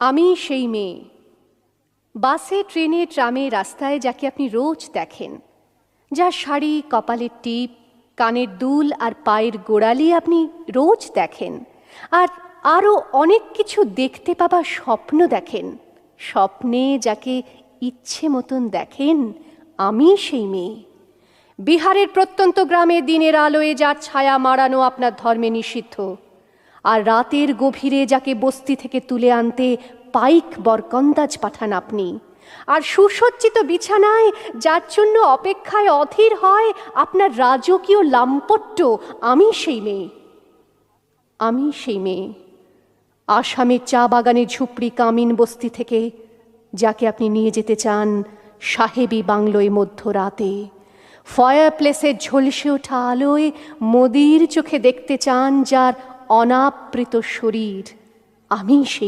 আমি সেই মেয়ে, বাসে ট্রেনে ট্রামে রাস্তায় যাকে আপনি রোজ দেখেন, যার শাড়ি, কপালের টিপ, কানের দুল আর পায়ের গোড়ালি আপনি রোজ দেখেন, আর আরও অনেক কিছু দেখতে পাবার স্বপ্ন দেখেন। স্বপ্নে যাকে ইচ্ছে মতন দেখেন, আমি সেই মেয়ে। বিহারের প্রত্যন্ত গ্রামে দিনের আলোয় যার ছায়া মাড়ানো আপনার ধর্মে নিষিদ্ধ, আর রাতের গভীরে যাকে বস্তি থেকে তুলে আনতে পাইক বরকন্দাজ পাঠান আপনি, আর সুসজ্জিত বিছানায় যার জন্য অপেক্ষায় অধীর হয় আপনার রাজকীয় লাম্পট্য, আমি সেই মেয়ে। আমি সেই মেয়ে, আসামের চা বাগানের ঝুপড়ি কামিন বস্তি থেকে যাকে আপনি নিয়ে যেতে চান সাহেবী বাংলোয় মধ্যরাতে, ফায়ার প্লেসের ঝলসে ওঠা আলোয় মোদির চোখে দেখতে চান যার অনাবৃত শরীর, আমি সেই